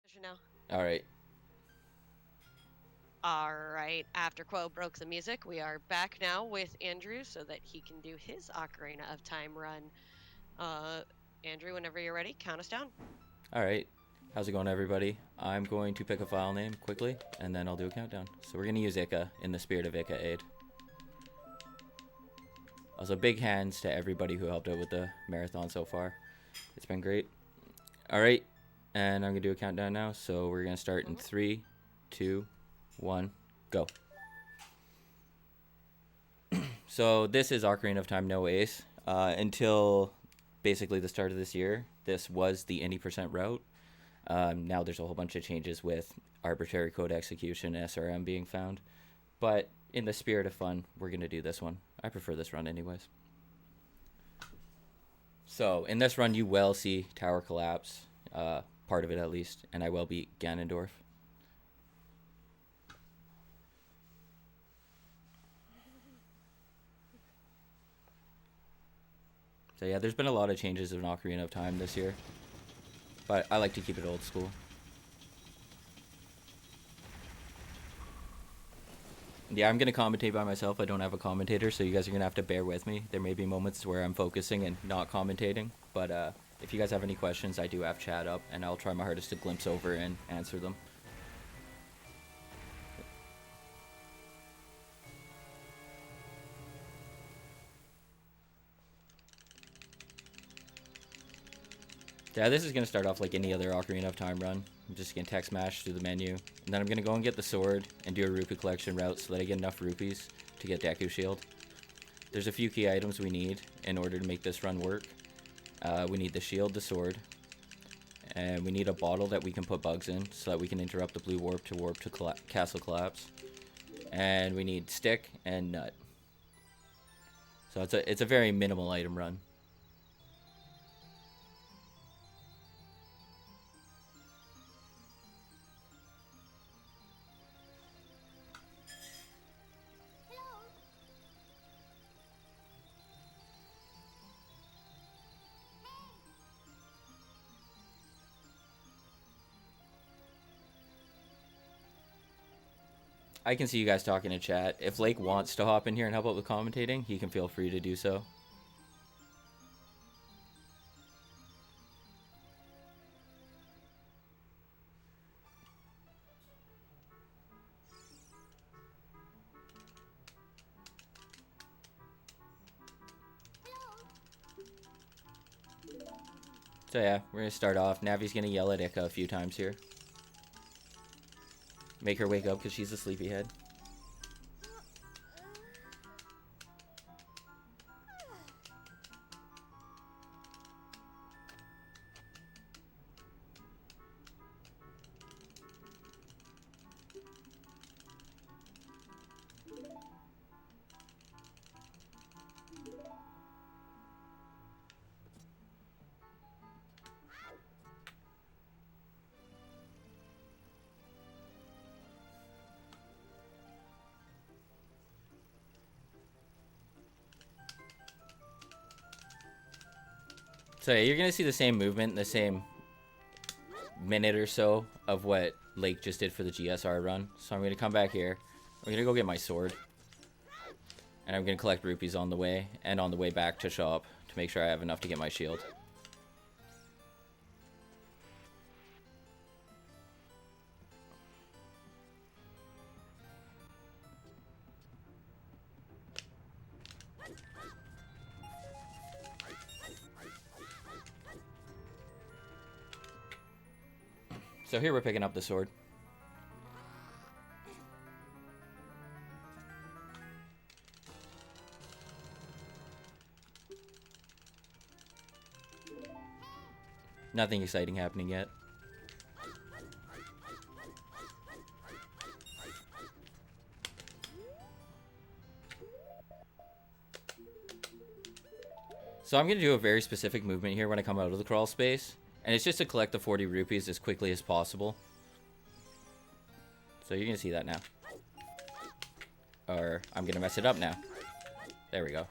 Session now. All right. All right. After Quo broke the music, we are back now with Andrew so that he can do his Ocarina of Time run. Uh, Andrew, whenever you're ready, count us down. All right. How's it going, everybody? I'm going to pick a file name quickly, and then I'll do a countdown. So we're going to use Ika in the spirit of IckaAid. Also, big hands to everybody who helped out with the marathon so far. It's been great. All right. And I'm going to do a countdown now. So we're going to start in 3, 2, 1, go. So this is Ocarina of Time No Ace. Until basically the start of this year, this was the any percent route. Now there's a whole bunch of changes with arbitrary code execution and SRM being found. But in the spirit of fun, we're going to do this one. I prefer this run anyways. So in this run, you will see Tower Collapse, part of it at least, and I will beat Ganondorf. So yeah, there's been a lot of changes in Ocarina of Time this year, but I like to keep it old school. Yeah, I'm going to commentate by myself. I don't have a commentator, so you guys are going to have to bear with me. There may be moments where I'm focusing and not commentating, but if you guys have any questions, I do have chat up, and I'll try my hardest to glimpse over and answer them. Yeah, this is going to start off like any other Ocarina of Time run. I'm just going to text mash through the menu, and then I'm going to go and get the sword and do a rupee collection route so that I get enough rupees to get Deku Shield. There's a few key items we need in order to make this run work. We need the shield, the sword, and we need a bottle that we can put bugs in so that we can interrupt the blue warp to Castle Collapse. And we need stick and nut. So it's a very minimal item run. I can see you guys talking in chat. If Lake wants to hop in here and help out with commentating, he can feel free to do so. So yeah, we're going to start off. Navi's going to yell at Ika a few times here. Make her wake up because she's a sleepyhead. So yeah, you're going to see the same movement, the same minute or so of what Lake just did for the GSR run. So I'm going to come back here. I'm going to go get my sword. And I'm going to collect rupees on the way and on the way back to shop to make sure I have enough to get my shield. So here we're picking up the sword. Nothing exciting happening yet. So I'm going to do a very specific movement here when I come out of the crawl space. And it's just to collect the 40 rupees as quickly as possible. So you're going to see that now. Or I'm going to mess it up now. There we go.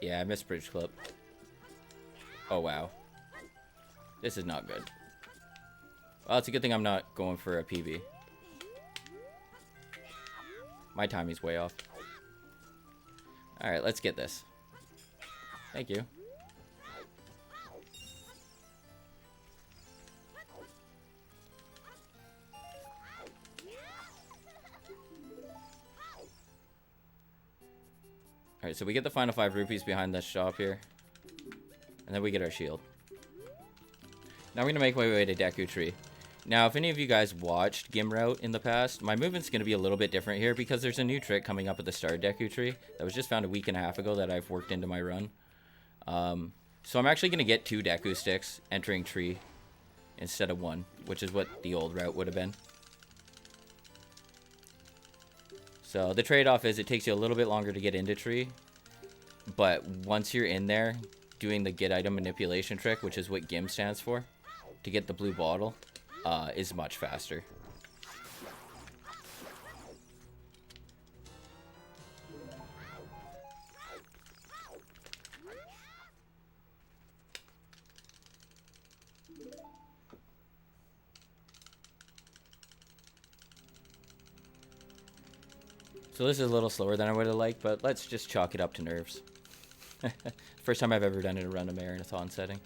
Yeah, I missed bridge clip. Oh, wow. This is not good. Well, it's a good thing I'm not going for a PB. My timing's way off. Alright, let's get this. Thank you. Alright, so we get the final 5 rupees behind this shop here. And then we get our shield. Now we're going to make my way to Deku Tree. Now, if any of you guys watched Gimroute in the past, my movement's going to be a little bit different here because there's a new trick coming up at the start of Deku Tree that was just found a week and a half ago that I've worked into my run. So I'm actually going to get 2 Deku sticks entering Tree instead of 1, which is what the old route would have been. So the trade-off is it takes you a little bit longer to get into Tree, but once you're in there, doing the get item manipulation trick, which is what GIM stands for, to get the blue bottle, is much faster. So this is a little slower than I would have liked, but let's just chalk it up to nerves. First time I've ever done it in a run of marathon setting.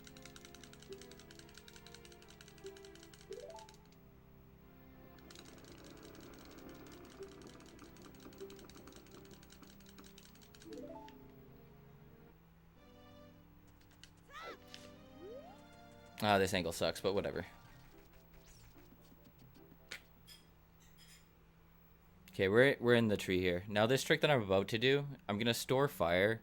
Ah, this angle sucks, but whatever. Okay, we're in the tree here. Now this trick that I'm about to do, I'm going to store fire,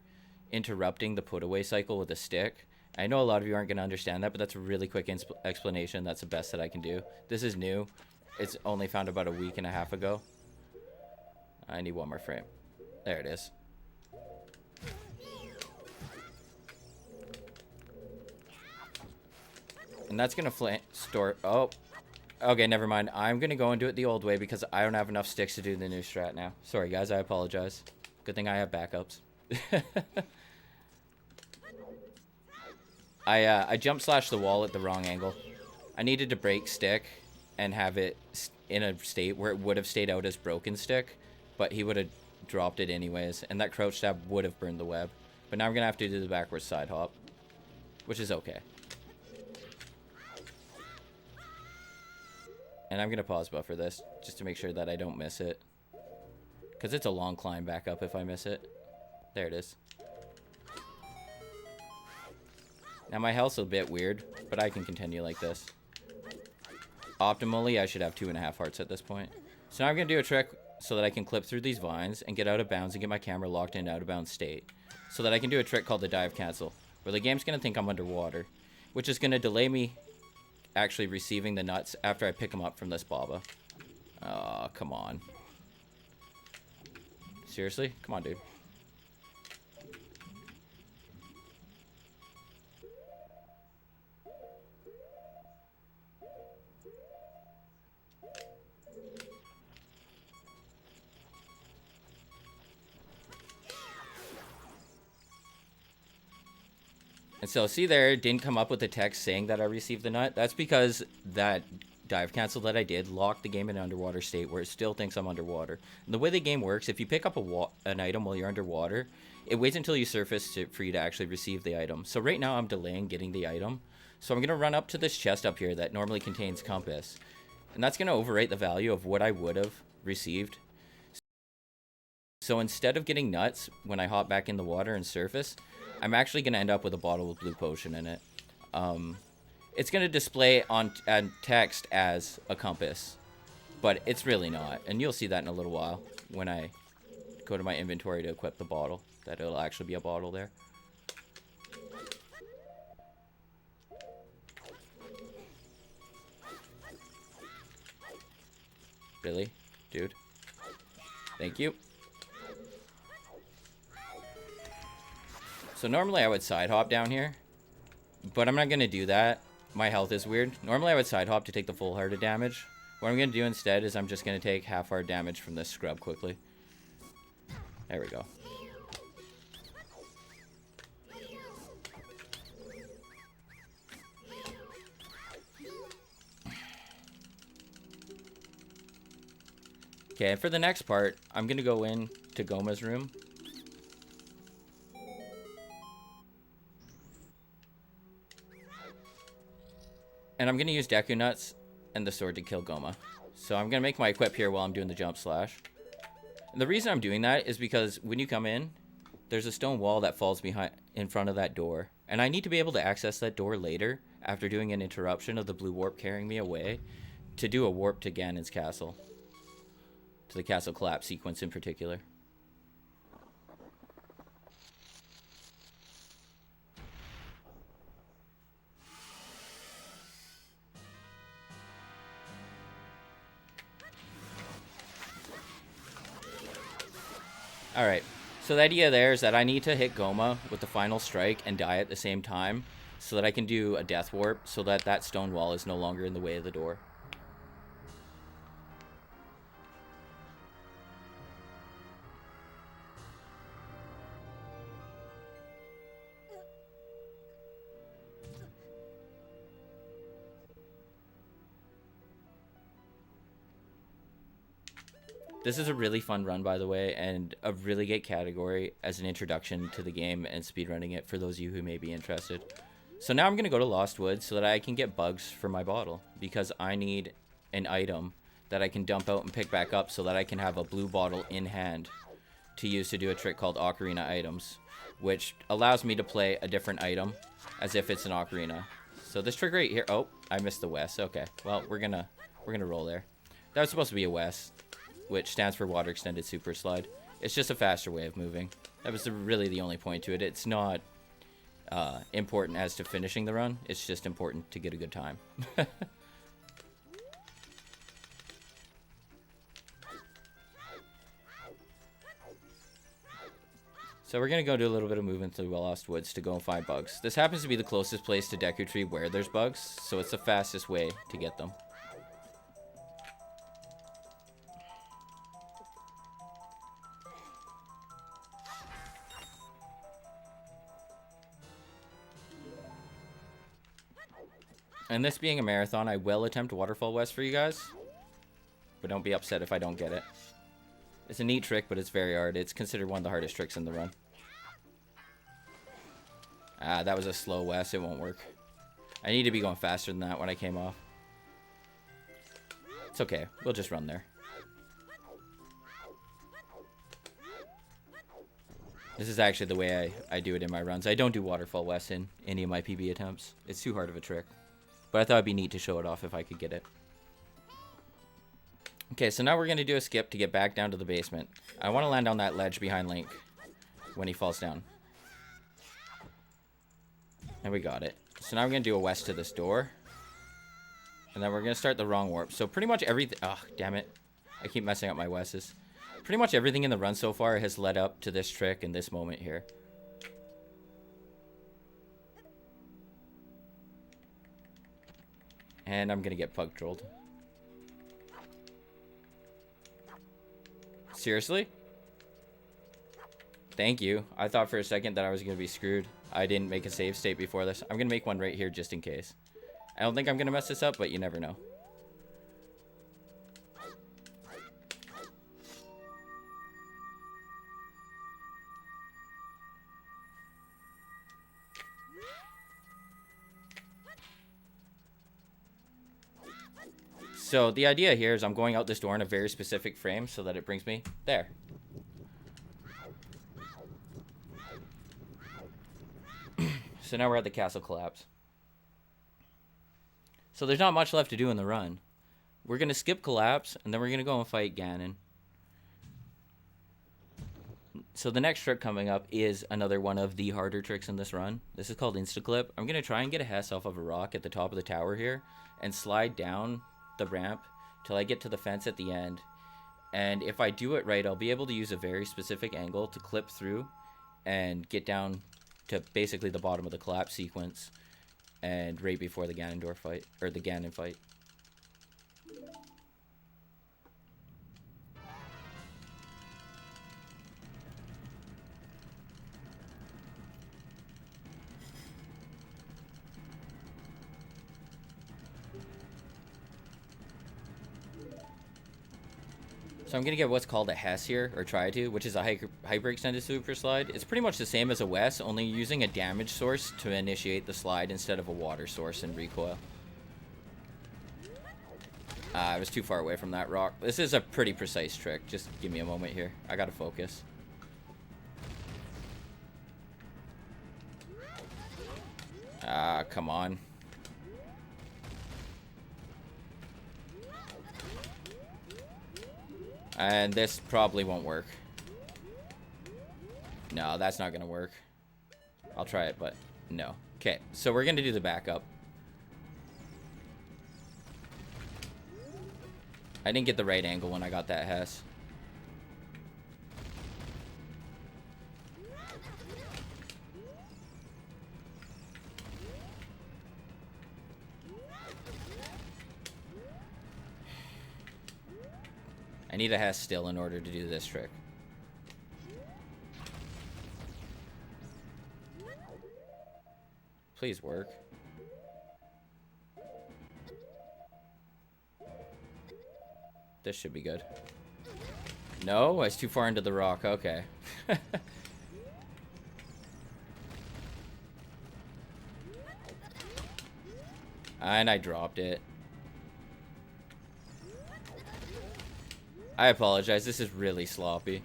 interrupting the put away cycle with a stick. I know a lot of you aren't going to understand that, but that's a really quick explanation. That's the best that I can do. This is new. It's only found about a week and a half ago. I need one more frame. There it is. And that's going to store... Oh, okay, never mind. I'm going to go and do it the old way because I don't have enough sticks to do the new strat now. Sorry, guys. I apologize. Good thing I have backups. I jump slashed the wall at the wrong angle. I needed to break stick and have it in a state where it would have stayed out as broken stick, but he would have dropped it anyways, and that crouch stab would have burned the web. But now I'm going to have to do the backwards side hop, which is okay. And I'm going to pause buffer this just to make sure that I don't miss it, because it's a long climb back up if I miss it. There it is. Now my health's a bit weird, but I can continue like this. Optimally, I should have 2.5 hearts at this point. So now I'm going to do a trick so that I can clip through these vines and get out of bounds and get my camera locked in out of bounds state. So that I can do a trick called the dive cancel, where the game's going to think I'm underwater, which is going to delay me actually receiving the nuts after I pick them up from this baba. Oh, come on. Seriously? Come on, dude. And so, see there, it didn't come up with the text saying that I received the nut. That's because that dive cancel that I did locked the game in an underwater state where it still thinks I'm underwater. And the way the game works, if you pick up an item while you're underwater, it waits until you surface for you to actually receive the item. So right now I'm delaying getting the item. So I'm going to run up to this chest up here that normally contains compass. And that's going to overwrite the value of what I would have received. So instead of getting nuts when I hop back in the water and surface, I'm actually going to end up with a bottle with blue potion in it. It's going to display on text as a compass, but it's really not. And you'll see that in a little while when I go to my inventory to equip the bottle, that it'll actually be a bottle there. Really? Dude? Thank you. So normally I would side hop down here, but I'm not going to do that. My health is weird. Normally I would side hop to take the full heart of damage. What I'm going to do instead is I'm just going to take half heart damage from this scrub quickly. There we go. Okay, and for the next part, I'm going to go in to Goma's room. And I'm going to use Deku Nuts and the sword to kill Goma. So I'm going to make my equip here while I'm doing the jump slash. And the reason I'm doing that is because when you come in, there's a stone wall that falls behind in front of that door. And I need to be able to access that door later after doing an interruption of the blue warp carrying me away to do a warp to Ganon's castle. To the castle collapse sequence in particular. Alright, so the idea there is that I need to hit Goma with the final strike and die at the same time so that I can do a death warp so that that stone wall is no longer in the way of the door. This is a really fun run, by the way, and a really great category as an introduction to the game and speedrunning it for those of you who may be interested. So now I'm going to go to Lost Woods so that I can get bugs for my bottle, because I need an item that I can dump out and pick back up so that I can have a blue bottle in hand to use to do a trick called Ocarina items, which allows me to play a different item as if it's an ocarina. So this trick right here, oh, I missed the West. Okay, well, we're gonna roll there. That was supposed to be a West, which stands for Water Extended Super Slide. It's just a faster way of moving. That was really the only point to it. It's not important as to finishing the run. It's just important to get a good time. So we're going to go do a little bit of movement through Lost Woods to go and find bugs. This happens to be the closest place to Deku Tree where there's bugs, so it's the fastest way to get them. And this being a marathon, I will attempt Waterfall West for you guys. But don't be upset if I don't get it. It's a neat trick, but it's very hard. It's considered one of the hardest tricks in the run. Ah, that was a slow West. It won't work. I need to be going faster than that when I came off. It's okay. We'll just run there. This is actually the way I do it in my runs. I don't do Waterfall West in any of my PB attempts. It's too hard of a trick. But I thought it'd be neat to show it off if I could get it. Okay, so now we're going to do a skip to get back down to the basement. I want to land on that ledge behind Link when he falls down. And we got it. So now we're going to do a West to this door. And then we're going to start the wrong warp. So pretty much everything... Oh, damn it. I keep messing up my Wests. Pretty much everything in the run so far has led up to this trick and this moment here. And I'm going to get pug trolled. Seriously? Thank you. I thought for a second that I was going to be screwed. I didn't make a save state before this. I'm going to make one right here just in case. I don't think I'm going to mess this up, but you never know. So the idea here is I'm going out this door in a very specific frame so that it brings me there. So now we're at the castle collapse. So there's not much left to do in the run. We're going to skip collapse, and then we're going to go and fight Ganon. So the next trick coming up is another one of the harder tricks in this run. This is called Instaclip. I'm going to try and get a Hess off of a rock at the top of the tower here and slide down the ramp till I get to the fence at the end. And if I do it right, I'll be able to use a very specific angle to clip through and get down to basically the bottom of the collapse sequence and right before the Ganondorf fight, or the Ganon fight. So I'm going to get what's called a Hess here, or try to, which is a hyper extended super slide. It's pretty much the same as a West, only using a damage source to initiate the slide instead of a water source and recoil. I was too far away from that rock. This is a pretty precise trick. Just give me a moment here. I gotta focus. Come on. And this probably won't work. No, that's not gonna work. I'll try it, but no. Okay, so we're gonna do the backup. I didn't get the right angle when I got that Hess. I need a Hess still in order to do this trick. Please work. This should be good. No, I was too far into the rock. Okay. And I dropped it. I apologize. This is really sloppy.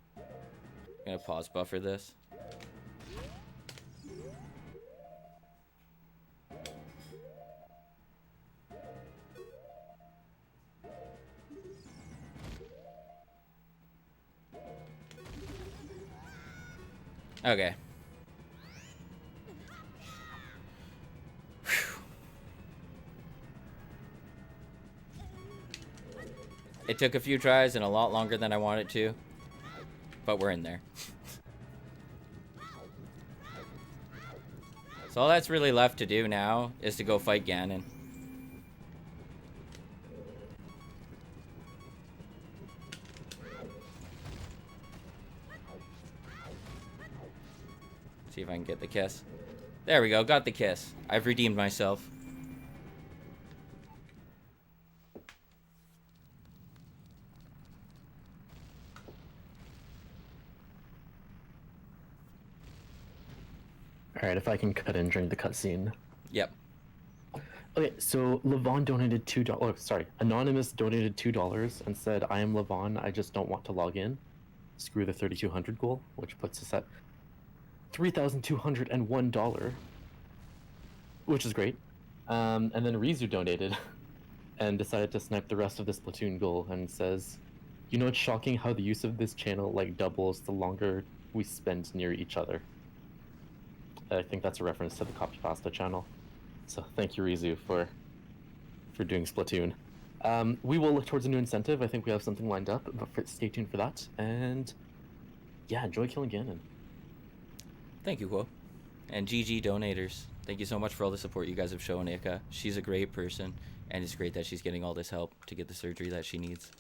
I'm gonna pause buffer this. Okay. Whew. It took a few tries and a lot longer than I wanted to, but we're in there. So all that's really left to do now is to go fight Ganon. See if I can get the kiss. There we go, got the kiss. I've redeemed myself. Alright, if I can cut in during the cutscene. Yep. Okay, so Levon donated $2. Oh, sorry. Anonymous donated $2 and said, I am Levon, I just don't want to log in. Screw the 3,200 goal, which puts us at $3,201, which is great. And then Rizu donated and decided to snipe the rest of this platoon goal and says, you know, it's shocking how the use of this channel like doubles the longer we spend near each other. I think that's a reference to the Copy Pasta channel. So thank you, Rizu, for doing Splatoon. We will look towards a new incentive. I think we have something lined up, but stay tuned for that. And yeah, enjoy killing Ganon. Thank you, Quo. And GG donators. Thank you so much for all the support you guys have shown Ika. She's a great person, and it's great that she's getting all this help to get the surgery that she needs.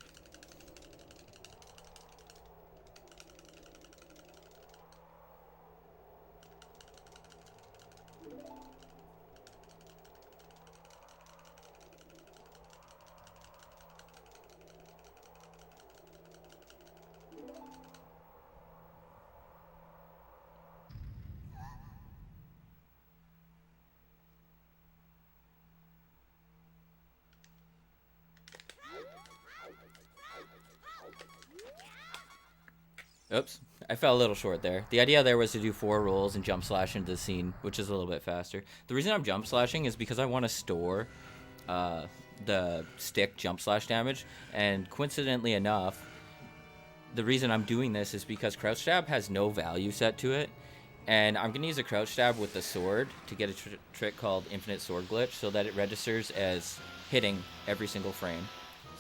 Oops, I fell a little short there. The idea there was to do 4 rolls and jump slash into the scene, which is a little bit faster. The reason I'm jump slashing is because I want to store the stick jump slash damage, and coincidentally enough, the reason I'm doing this is because crouch stab has no value set to it, and I'm going to use a crouch stab with the sword to get a trick called infinite sword glitch so that it registers as hitting every single frame.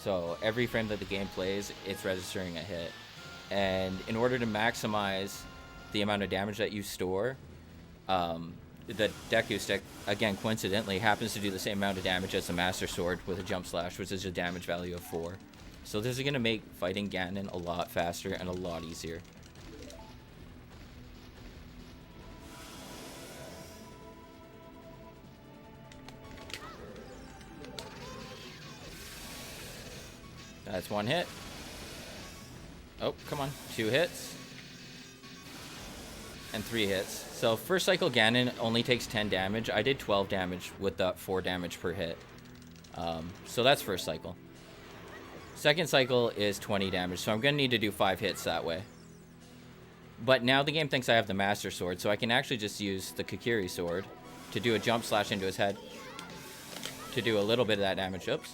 So every frame that the game plays, it's registering a hit. And in order to maximize the amount of damage that you store, the Deku stick, again, coincidentally, happens to do the same amount of damage as the Master Sword with a jump slash, which is a damage value of 4. So this is going to make fighting Ganon a lot faster and a lot easier. That's 1 hit. Oh, come on. 2 hits. And 3 hits. So first cycle Ganon only takes 10 damage. I did 12 damage with the 4 damage per hit. So that's first cycle. Second cycle is 20 damage, so I'm going to need to do 5 hits that way. But now the game thinks I have the Master Sword, so I can actually just use the Kokiri Sword to do a jump slash into his head. To do a little bit of that damage. Oops.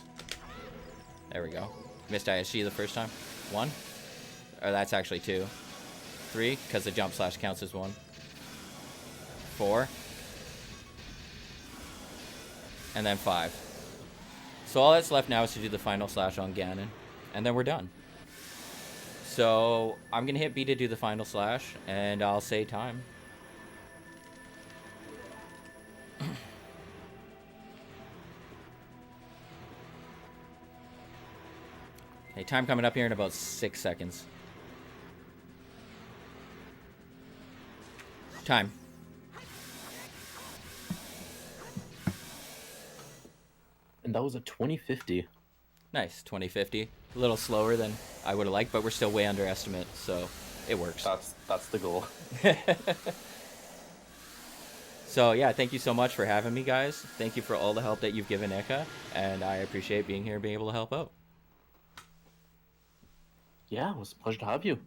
There we go. Missed ISG the first time. 1. Or that's actually 2. 3, because the jump slash counts as 1. 4. And then 5. So all that's left now is to do the final slash on Ganon. And then we're done. So I'm going to hit B to do the final slash, and I'll say time. Hey, time coming up here in about 6 seconds. Time. And that was a 2050. Nice, 2050. A little slower than I would have liked, but we're still way under estimate, so it works. That's the goal. So yeah, thank you so much for having me, guys. Thank you for all the help that you've given Ika, and I appreciate being here and being able to help out. Yeah, it was a pleasure to have you.